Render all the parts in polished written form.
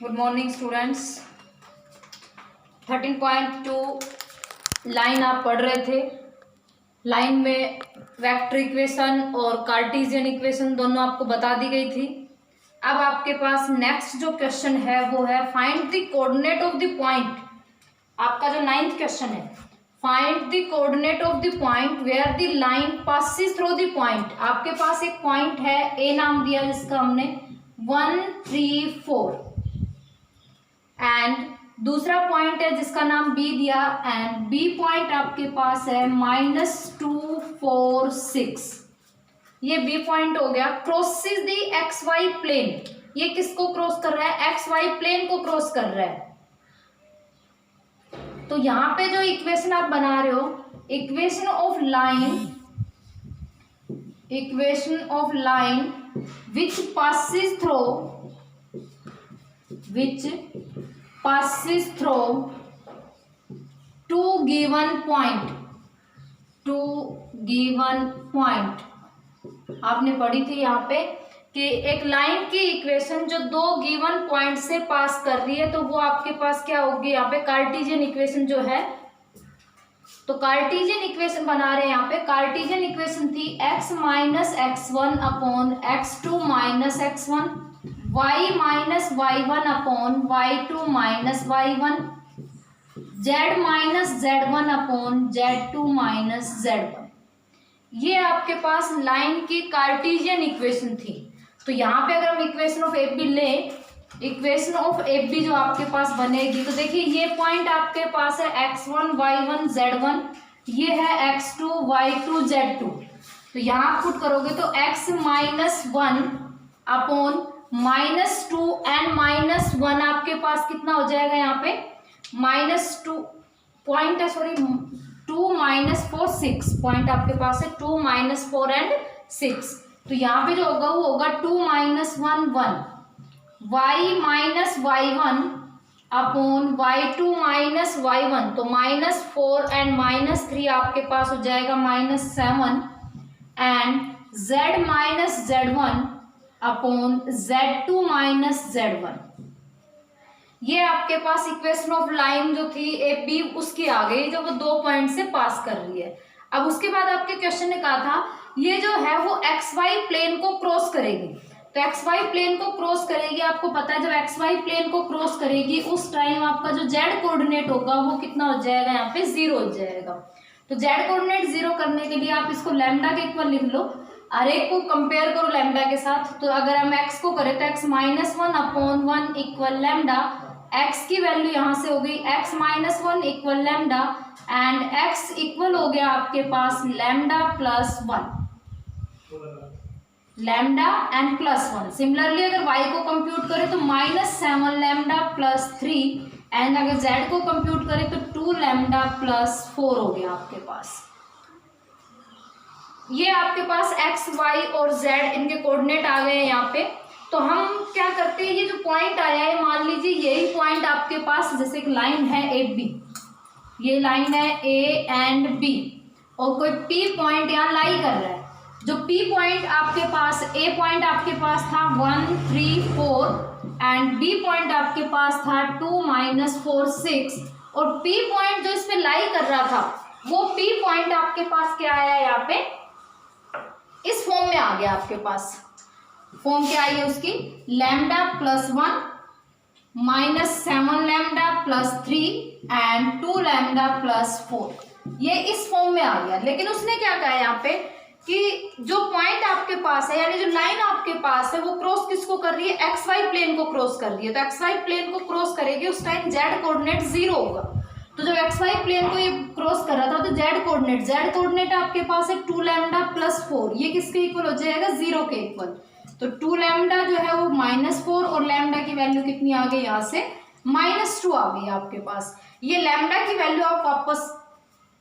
Good morning students. 13.2 line आप पढ़ रहे थे। लाइन में वेक्टर इक्वेशन और कार्टेशियन इक्वेशन दोनों आपको बता दी गई थी। अब आपके पास नेक्स्ट जो क्वेश्चन है वो है find the coordinate of the point. आपका जो 9th क्वेश्चन है, find the coordinate of the point where the line passes through the point. आपके पास एक पॉइंट है, ए नाम दिया जिसका हमने 1, 3, 4 एंड दूसरा पॉइंट है जिसका नाम बी दिया एंड बी पॉइंट आपके पास है -2, 4, 6। ये बी पॉइंट हो गया। Crosses the x y plane. ये किसको क्रॉस कर रहा है? एक्स वाई प्लेन को क्रॉस कर रहा है। तो यहां पे जो इक्वेशन आप बना रहे हो, equation of line which passes through two given point। आपने पढ़ी थी यहाँ पे कि एक लाइन की इक्वेशन जो दो गिवन पॉइंट से पास कर रही है तो वो आपके पास क्या होगी? यहाँ पे कार्टेशियन इक्वेशन जो है, तो कार्टेशियन इक्वेशन बना रहे हैं। यहाँ पे कार्टेशियन इक्वेशन थी x minus x1 upon x2 minus x1, y minus y1 upon y2 minus y1, z minus z1 upon z2 minus z1। ये आपके पास लाइन की कार्टेशियन इक्वेशन थी। तो यहाँ पे अगर हम इक्वेशन ऑफ एफ बी लें, इक्वेशन ऑफ एफ बी जो आपके पास बनेगी, तो देखिए ये पॉइंट आपके पास है x1 y1 z1, ये है x2 y2 z2। तो यहाँ पुट करोगे तो x माइनस 1 अपॉन -2 एंड -1 आपके पास कितना हो जाएगा? यहाँ पे -2 पॉइंट है, सॉरी 2 -4 6 पॉइंट आपके पास है, 2 -4 एंड 6। तो यहाँ पे जो होगा वो होगा 2 - 1 1, y minus y1 upon y2 minus y1, तो -4 एंड -3 आपके पास हो जाएगा -7 and z minus z1 upon z2 minus z1। ये आपके पास इक्वेशन ऑफ लाइन जो थी ए बी उसकी आ गई, जो वो दो पॉइंट से पास कर रही है। अब उसके बाद आपके क्वेश्चन ने कहा था ये जो है वो एक्स वाई प्लेन को क्रॉस करेगी। तो एक्स वाई प्लेन को क्रॉस करेगी, आपको पता है जब एक्स वाई प्लेन को क्रॉस करेगी उस टाइम आपका जो जेड कोऑर्डिनेट होगा वो कितना हो जाएगा? यहाँ पे 0 हो जाएगा। तो जेड कोऑर्डिनेट 0 करने के लिए आप इसको लैम्डा के इक्वल लिख लो, हर एक को कंपेयर करो लैम्डा के साथ। तो अगर हम x को करें तो x minus 1 upon 1 equal lambda, x की वैल्यू यहाँ से हो गई x minus 1 equal lambda and x equal हो गया आपके पास lambda plus 1, lambda and plus 1। Similarly अगर y को कंप्यूट करें तो -7 लैम्डा प्लस 3 एंड अगर z को कंप्यूट करें तो 2 लैम्डा प्लस 4 हो गया आपके पास। ये आपके पास x, y और z इनके कोऑर्डिनेट आ गए हैं यहाँ पे। तो हम क्या करते हैं, ये जो पॉइंट आया है मान लीजिए यही पॉइंट आपके पास, जैसे एक लाइन है ए बी, ये लाइन है ए एंड बी और कोई पी पॉइंट यहाँ लाई कर रहा है। जो पी पॉइंट आपके पास, ए पॉइंट आपके पास था 1, 3, 4 एंड बी पॉइंट आपके पास था 2, -4, 6 और पी पॉइंट जो इस पे लाई कर रहा था वो पी पॉइंट आपके पास क्या आया है? यहाँ पे इस फॉर्म में आ गया आपके पास। फॉर्म क्या आई है उसकी? Lambda plus 1 -7 lambda plus 3 and 2 lambda plus 4, ये इस फॉर्म में आ गया। लेकिन उसने क्या कहा है यहाँ पे कि जो पॉइंट आपके पास है यानी जो लाइन आपके पास है वो क्रॉस किसको कर रही है? एक्स वाई प्लेन को क्रॉस कर रही है। तो एक्स वाई प्लेन को क्रॉस करेगी उस टाइम जेड कोऑर्डिनेट 0 होगा। तो जब एक्स वाई प्लेन को ये क्रॉस कर रहा था तो जेड कोऑर्डिनेट आपके पास है 2 लैम्डा प्लस 4, ये किसके इक्वल हो जाएगा? 0 के इक्वल। तो 2 लैम्डा जो है वो -4 और लैम्डा की वैल्यू कितनी आ गई? यहाँ से -2 आ गई आपके पास। ये लैम्डा की वैल्यू आप वापस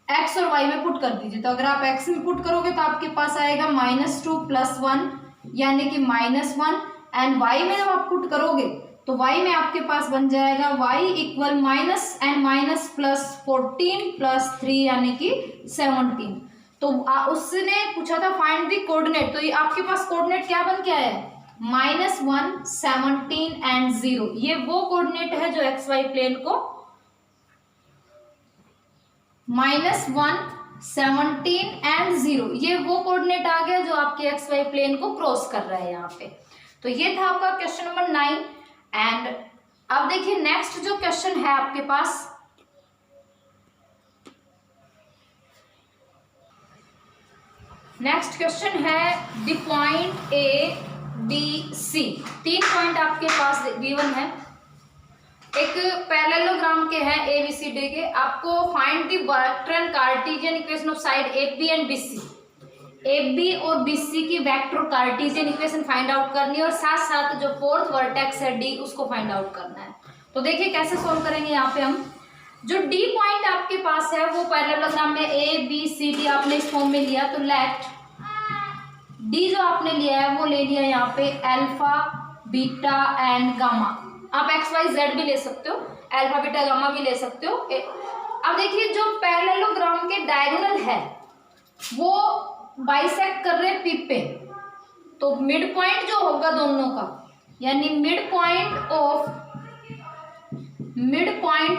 x और y में पुट कर दीजिए। तो अगर आप x में पुट करोगे तो आपके पास आएगा -2 + 1 यानी कि -1 एंड y में जब आप पुट करोगे तो y में आपके पास बन जाएगा y equal minus and minus plus 14 + 3 यानी कि 17। तो उसने पूछा था फाइंड द कोऑर्डिनेट, तो ये आपके पास कोऑर्डिनेट क्या बन के आया है? -1, 17 एंड 0, ये वो कोऑर्डिनेट है जो एक्स वाई प्लेन को -1, 17 एंड 0, ये वो कोऑर्डिनेट आ गया जो आपके एक्स वाई प्लेन को क्रॉस कर रहा है यहाँ पे। तो ये था आपका क्वेश्चन नंबर 9। एंड अब देखिए नेक्स्ट जो क्वेश्चन है आपके पास, नेक्स्ट क्वेश्चन है the point A B C, 3 point आपके पास गिवन है, एक पैरेललोग्राम के हैं ए बी सी डी के। आपको find the vector and Cartesian equation of side A B and B C, A B और बी सी की vector Cartesian equation find out करनी है और साथ साथ जो फोर्थ वर्टेक्स है डी उसको फाइंड आउट करना है। तो देखिए कैसे सोल्व करेंगे। यहाँ पे हम जो डी पॉइंट आपके पास है वो पैरेललोग्राम में ए बी सी डी आपने इस फॉर्म में लिया, तो लेट डी जो आपने लिया है वो ले लिया यहाँ पे अल्फा बीटा एंड गामा। आप एक्स वाई जेड भी ले सकते हो, अल्फा बीटा गामा भी ले सकते हो। अब देखिए जो पैरेललोग्राम के डायगोनल है वो बाइसेक्ट कर रहे पी पे, तो मिड पॉइंट जो होगा दोनों का, यानी mid point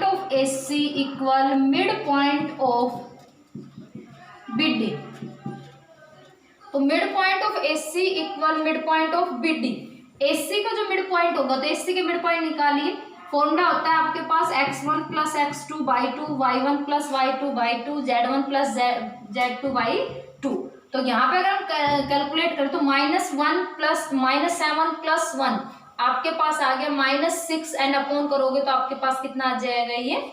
of A C equal mid point of B D. तो mid point of A C equal mid point of B D. A C का जो मिड पॉइंट होगा तो ए सी के मिड पॉइंट निकालिए। फॉर्मूला होता है आपके पास x1 plus x2 by 2, y1 plus y2 by 2, z1 plus z2 by 2। तो यहाँ पे अगर हम कैलकुलेट करें तो -1 प्लस -7 प्लस 1 आपके पास आ गया -6 एंड अपॉन करोगे तो आपके पास कितना आ जाएगा ये,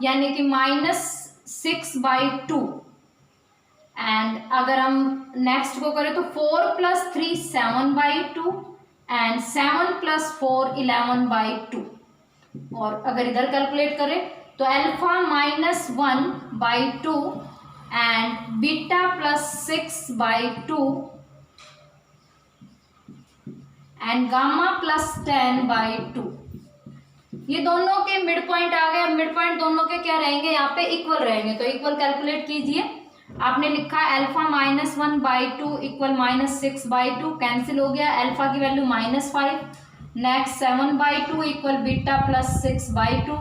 यानी कि -6/2। एंड अगर हम नेक्स्ट को करें तो 4 + 3 7/2 एंड 7 + 4 11/2। और अगर इधर कैलकुलेट करें तो alpha -1/2 and beta +6/2 and gamma +10/2। ये दोनों के मिड पॉइंट आ गए। मिड पॉइंट दोनों के क्या रहेंगे, यहाँ पे इक्वल रहेंगे। तो इक्वल कैलकुलेट कीजिए। आपने लिखा अल्फा -1/2 इक्वल -6/2, कैंसिल हो गया। अल्फा की value -5, next 7/2 equal beta +6/2,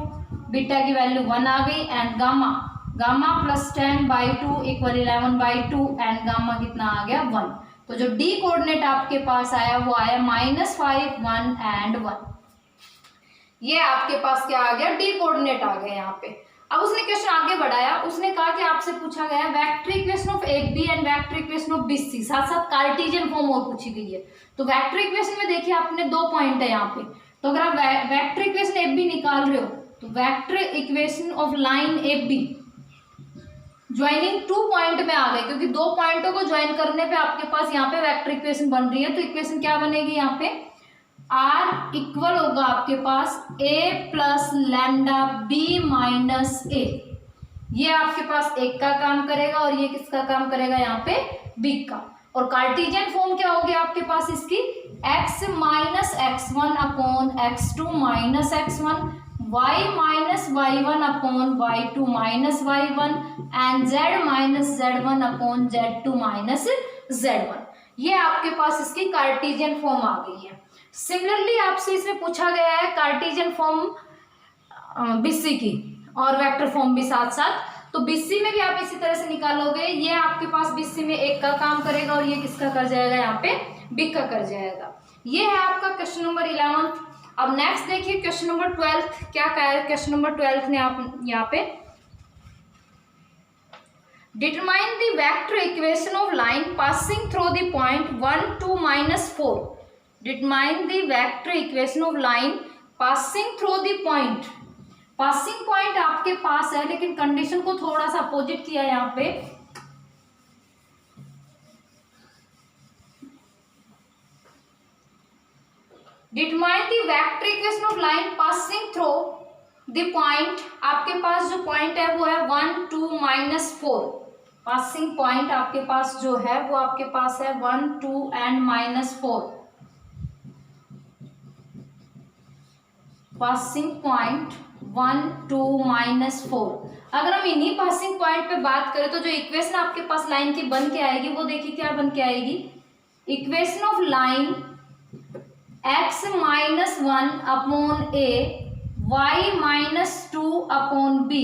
beta की वैल्यू 1 आ गई। And gamma +10/2 equal 11/2 and gamma कितना आ गया 1। तो जो डी कोऑर्डिनेट आपके पास आया वो आया -5, 1 एंड 1। ये आपके पास क्या आ गया, डी कोऑर्डिनेट आ गया यहाँ पे। अब उसने क्वेश्चन आगे बढ़ाया, उसने कहा कि आपसे पूछा गया vector equation of A B and vector equation of B C, साथ साथ कार्टेशियन फॉर्म और पूछी गई है। तो वेक्टर इक्वेशन में देखिए आपने 2 पॉइंट है यहाँ पे, तो अगर आप वेक्टर इक्वेशन ए बी निकाल रहे हो तो vector equation of line A be joining 2 point में आ गए, क्योंकि 2 पॉइंटों को ज्वाइन करने पे आपके पास यहाँ पे वेक्टर इक्वेशन बन रही है। तो इक्वेशन क्या बनेगी यहाँ पे, आर इक्वल होगा आपके पास a plus lambda B minus A. ये आपके पास एक का काम करेगा और ये किसका काम करेगा, यहाँ पे बी का। और कार्टेशियन फॉर्म क्या होगी आपके पास इसकी, x minus x1 upon x2 minus x1, y minus y1 upon y2 minus y1 and z minus z1 upon z2 minus z1। ये आपके पास इसकी कार्टेशियन फॉर्म आ गई है। सिमिलरली आपसे इसमें पूछा गया है कार्टेशियन फॉर्म बीसी की और वेक्टर फॉर्म भी साथ साथ। तो बीसी में भी आप इसी तरह से निकालोगे। ये आपके पास बीसी में एक का काम करेगा और ये किसका कर जाएगा, यहाँ पे बी का कर जाएगा। ये है आपका क्वेश्चन नंबर 11। अब नेक्स्ट देखिए क्वेश्चन नंबर 12 क्या कहा है। क्वेश्चन नंबर 12 ने आप यहाँ पे determine the vector equation of line passing through the point 1, 2, -4। Determine the vector equation of line passing through the point. Passing point आपके पास है लेकिन कंडीशन को थोड़ा सा अपोजिट किया है यहाँ पे। Determine the vector equation of line passing through the point. आपके पास जो पॉइंट है वो है 1, 2, -4। पासिंग पॉइंट आपके पास जो है वो आपके पास है 1, 2 एंड -4। Passing point 1, 2, -4। अगर हम इन्हीं पासिंग पॉइंट पे बात करें तो जो इक्वेशन आपके पास लाइन की बन के आएगी वो देखिए क्या बन के आएगी। Equation of line x minus 1 upon a, y minus 2 upon b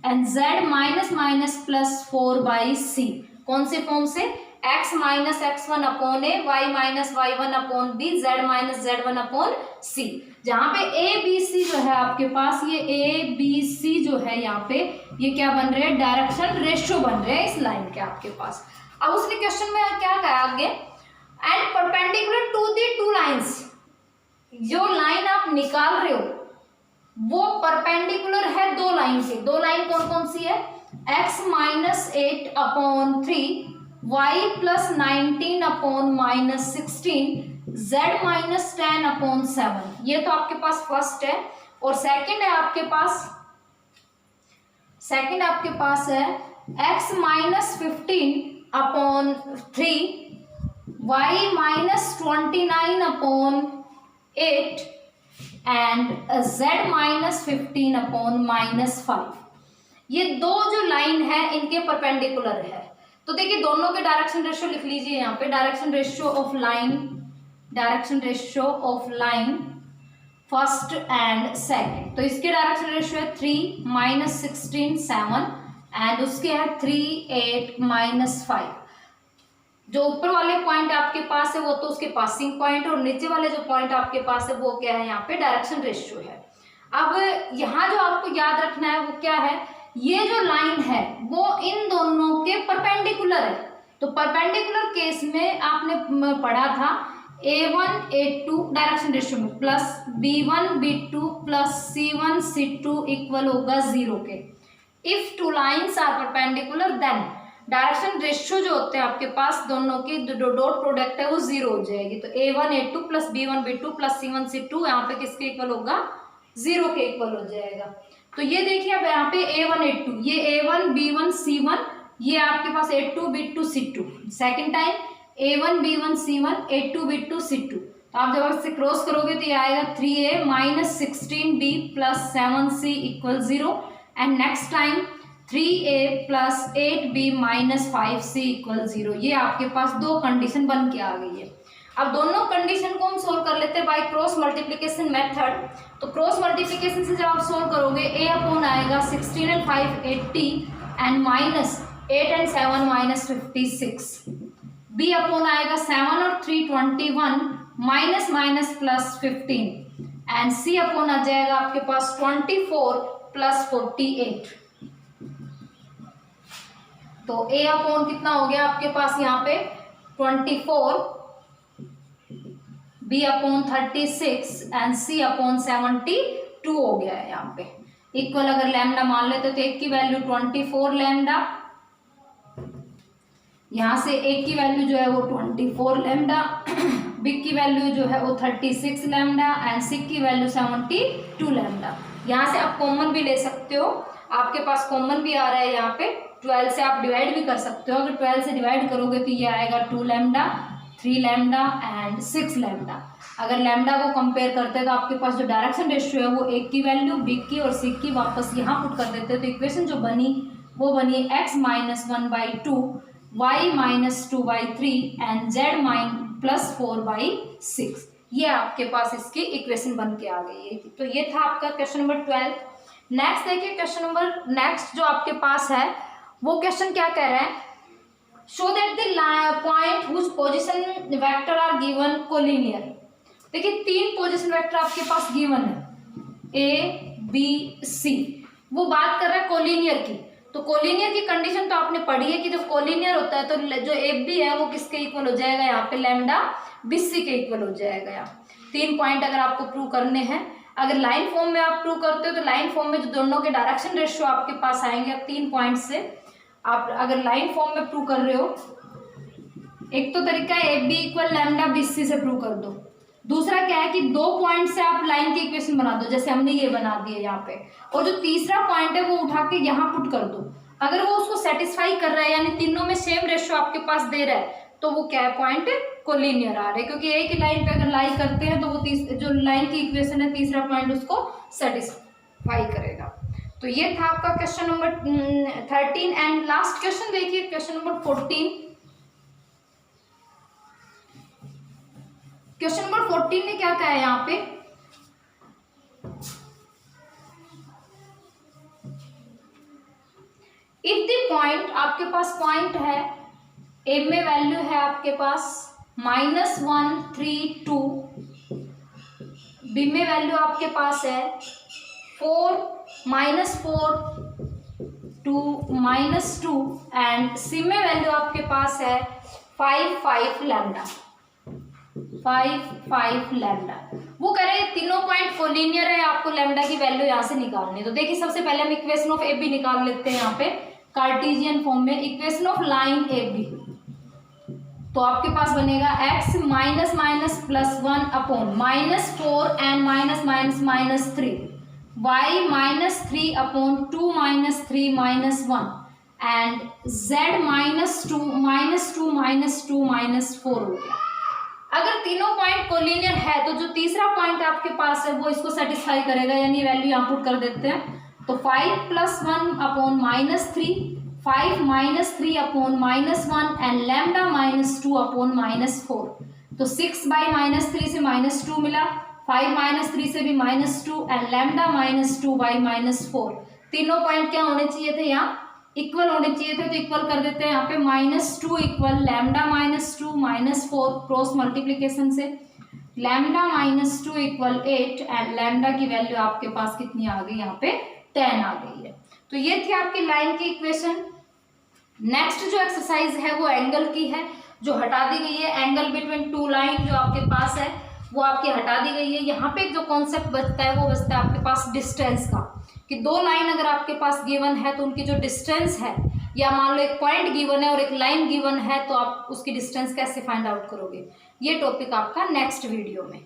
and z minus minus plus 4 by c। कौन से फॉर्म से? x minus x1 upon a, y minus y1 upon b, z minus z1 upon c। जहाँ पे a b c जो है आपके पास, ये a b c जो है यहाँ पे, ये क्या बन रहे हैं? डायरेक्शन रेशियो बन रहे हैं इस लाइन के आपके पास। अब उसने क्वेश्चन में क्या कहा आगे, and perpendicular to the two lines, जो लाइन आप निकाल रहे हो वो परपेंडिकुलर है दो लाइन से। दो लाइन कौन कौन सी है? x minus 8 upon 3, y plus 19 upon minus 16, z minus 10 upon 7। ये तो आपके पास फर्स्ट है। और सेकंड है आपके पास है x minus 15 upon 3, y minus 29 upon 8 and z minus 15 upon minus 5। ये दो जो लाइन है इनके परपेंडिकुलर है। तो देखिए दोनों के डायरेक्शन रेशियो लिख लीजिए यहाँ पे। Direction ratio of line first and second. तो इसके डायरेक्शन रेशियो है 3 माइनस 16 7 एंड उसके है 3 8 माइनस 5। जो ऊपर वाले पॉइंट आपके पास है वो तो उसके पासिंग पॉइंट, और नीचे वाले जो पॉइंट आपके पास है वो क्या है? यहाँ पे डायरेक्शन रेशियो है। अब यहाँ जो आपको याद रखना है वो क्या है? ये जो लाइन है वो इन दोनों के परपेंडिकुलर है। तो परपेंडिकुलर केस में आपने पढ़ा था a1 a2 डायरेक्शन रेशियो में plus b1 b2 plus c1 c2 equal होगा 0 के। If two lines are perpendicular then direction ratio जो होते हैं आपके पास दोनों की डॉट प्रोडक्ट है वो 0 हो जाएगी। तो a1 a2 plus b1 b2 plus c1 c2 यहाँ पे किसके इक्वल होगा? 0 के इक्वल हो जाएगा। तो ये देखिए अब यहाँ पे a1 a2, ये a1 b1 c1, ये आपके पास a2 b2 c2। Second time a1 b1 c1 a2 b2 c2। तो आप जब इससे क्रॉस करोगे तो ये आएगा 3a minus 16b plus 7c equal 0 and next time 3a plus 8b minus 5c equal 0। ये आपके पास दो कंडीशन बन के आ गई है। अब दोनों कंडीशन को हम सोल्व कर लेते हैं बाय क्रॉस मल्टीप्लिकेशन मेथड। तो क्रॉस मल्टीप्लिकेशन से जब आप सोल्व करोगे a अपॉन आएगा 16 and 5 80 and minus 8 and 7 minus 56, b upon आएगा 7 और 3 21 minus minus plus 15 and c upon आ जाएगा आपके पास 24 प्लस 48। तो a अपॉन कितना हो गया आपके पास यहाँ पे 24, b upon 36 and c upon 72 हो गया है यहाँ पे। इक्वल अगर लैम्डा मान लेते तो एक की वैल्यू 24 लैम्डा, यहाँ से एक की वैल्यू जो है वो 24 लैम्डा, b की वैल्यू जो है वो 36 लैम्डा एंड c की वैल्यू 72 लैम्डा। यहाँ से आप कॉमन भी ले सकते हो, आपके पास कॉमन भी आ रहा है यहाँ पे। 12 से आप डिवाइड भी कर सकते हो। अगर 12 से डिवाइड करोगे तो ये आएगा 2 लैम्डा 3 लैम्डा एंड 6 लैम्डा। अगर लैम्डा को कंपेयर करते हैं तो आपके पास जो डायरेक्शन रेशियो है वो एक की वैल्यू b की और c की वापस यहाँ पुट कर देते हैं। तो इक्वेशन जो बनी वो बनी x minus 1/2 y minus 2/3 and z plus 4/6। ये आपके पास इसकी इक्वेशन बन के आ गई है। तो ये था आपका क्वेश्चन नंबर 12। नेक्स्ट देखिए क्वेश्चन नंबर नेक्स्ट जो आपके पास है वो क्वेश्चन क्या कह रहा है? Show that the point whose position vector are given collinear. देखिए 3 पोजीशन वेक्टर आपके पास गिवन है a b c। वो बात कर रहा है कोलिनियर की। तो कोलिनियर की कंडीशन तो आपने पढ़ी है कि जब कोलिनियर होता है तो जो ए बी है वो किसके इक्वल हो जाएगा? यहाँ पे लैम्डा बी सी के इक्वल हो जाएगा। यहाँ 3 पॉइंट अगर आपको प्रूव करने हैं। अगर लाइन फॉर्म में आप प्रूव करते हो तो लाइन फॉर्म में जो दोनों के डायरेक्शन रेशियो आपके पास आएंगे 3 पॉइंट से। आप अगर लाइन फॉर्म में प्रूव कर रहे हो, एक तो तरीका है A B equal lambda B C से प्रूव कर दो। दूसरा क्या है कि 2 पॉइंट से आप लाइन की इक्वेशन बना दो, जैसे हमने ये बना दी है यहाँ पे। और जो तीसरा पॉइंट है वो उठा के यहाँ पुट कर दो। अगर वो उसको सेटिस्फाई कर रहा है यानी तीनों में सेम रेशियो आपके पास दे रहा है तो वो क्या है? पॉइंट कोलिनियर आ रहा है। क्योंकि एक ही लाइन पे अगर लाई करते हैं तो वो जो लाइन की इक्वेशन है तीसरा पॉइंट उसको सेटिस्फाई करेगा। तो ये था आपका question number 13 and last question देखिए क्वेश्चन नंबर 14। क्वेश्चन नंबर 14 में क्या कहा है यहाँ पे, इफ द पॉइंट, आपके पास पॉइंट है ए में वैल्यू है आपके पास -1 3 2, बी में वैल्यू आपके पास है 4 -4 2 -2 एंड सी में वैल्यू आपके पास है 5 5 लैम्डा, 5 5 लैम्डा। वो कह रहे हैं तीनों पॉइंट कोलिनियर है, आपको लैम्डा की वैल्यू यहाँ से निकालनी है। तो देखिए सबसे पहले हम इक्वेशन ऑफ ए बी निकाल लेते हैं यहाँ पे कार्टेशियन फॉर्म में। Equation of line A B, तो आपके पास बनेगा x minus minus plus 1 upon -4 and minus minus -3, y -3 upon 2 -3 -1 and z -2 -4 हो गया। अगर तीनों पॉइंट कोलिनियर है तो जो तीसरा पॉइंट आपके पास है वो इसको सेटिस्फाई करेगा, यानी वैल्यू यहाँ पुट कर देते हैं। तो 5 + 1 upon -3, 5 -3 upon -1 and lambda -2 upon -4। तो 6/-3 से -2 मिला, 5 - 3 से भी -2 एंड लैम्डा -2/-4। तीनों पॉइंट क्या होने चाहिए थे, यहाँ इक्वल होने चाहिए थे। तो इक्वल कर देते हैं यहाँ पे, -2 इक्वल लैम्डा -2 -4 क्रॉस मल्टीप्लीकेशन से, लैम्डा -2 इक्वल 8 एंड लैम्डा की वैल्यू आपके पास कितनी आ गई, यहाँ पे 10 आ गई है। तो ये थी आपकी लाइन की इक्वेशन। नेक्स्ट जो एक्सरसाइज है वो एंगल की है, जो हटा दी गई है। एंगल बिटवीन टू लाइन जो आपके पास है वो आपकी हटा दी गई है। यहाँ पे जो कॉन्सेप्ट बचता है वो बचता है आपके पास डिस्टेंस का, कि दो लाइन अगर आपके पास गिवन है तो उनकी जो डिस्टेंस है, या मान लो एक पॉइंट गिवन है और एक लाइन गिवन है तो आप उसकी डिस्टेंस कैसे फाइंड आउट करोगे। ये टॉपिक आपका नेक्स्ट वीडियो में।